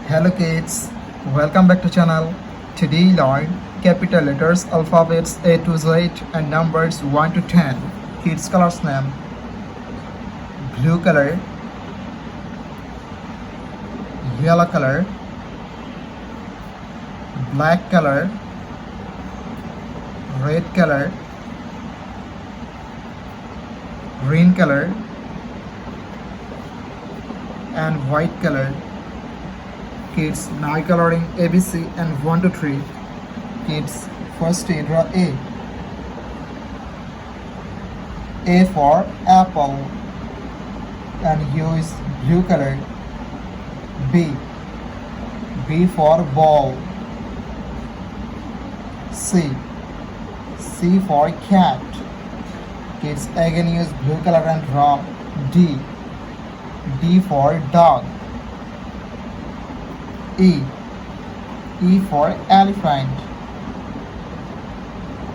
Hello kids, welcome back to channel. Today learn capital letters, alphabets A to Z and numbers 1 to 10. Kids colors name blue color, yellow color, black color, red color, green color and white color. Kids now coloring ABC and 1 to 3. Kids first draw A. A for apple and use blue color. B. B for ball. C. C for cat. Kids again use blue color and draw D. D for dog. E. E for elephant.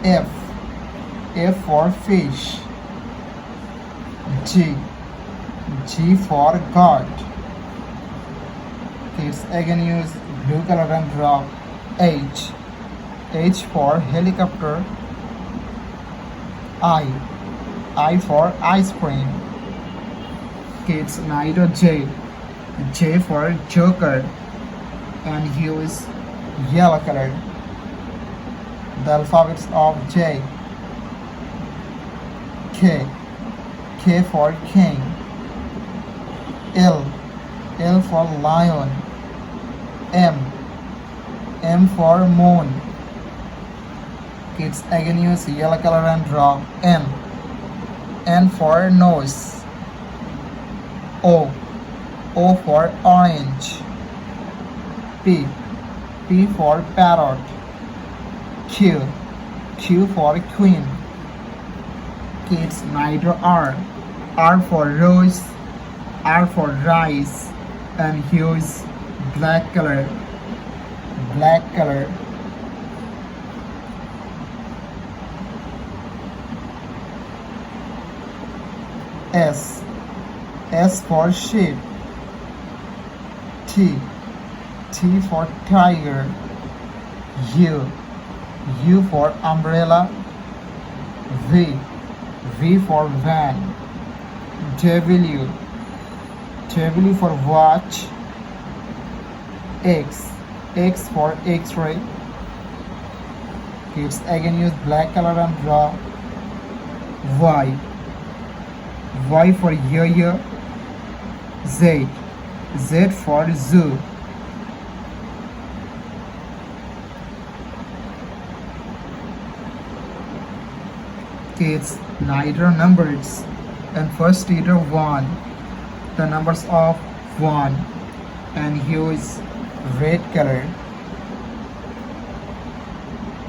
F. F for fish. G. G for God. Kids again use blue color and draw H. H for helicopter. I for ice cream. Kids now draw J. J for joker and use yellow color. The alphabets of J. K. K for king. L. L for lion. M. M for moon. Kids again use yellow color and draw N. N for nose. O. O for orange. P. P for parrot. Q. Q for queen. Kids now draw R. R for rose. R for rice and use black color. Black color. S. S for sheep. T. T for tiger. U. U for umbrella. V. V for van. W. W for watch. X. X for X-ray. Kids again use black color and draw Y. Y for yo-yo. Z. Z for zoo. Kids now draw numbers and first draw 1. The numbers of 1 and use red color.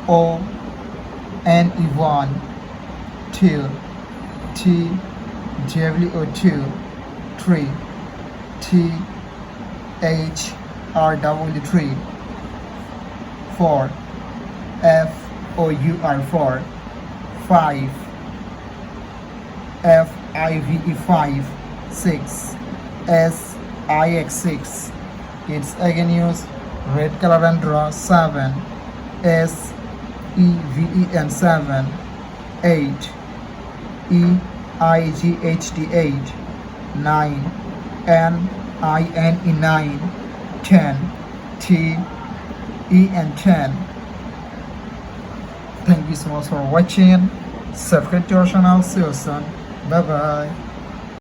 O N E 1 2 T W 2 3 T H R W 3 4 F O U R 4 5 F I V E 5 6 S I X 6. Kids again use red color and draw 7 S E V E N 7 8 E I G H T 8 9 N I N E 9 10 T E N 10. Thank you so much for watching. Subscribe to our channel. See you soon. Bye bye.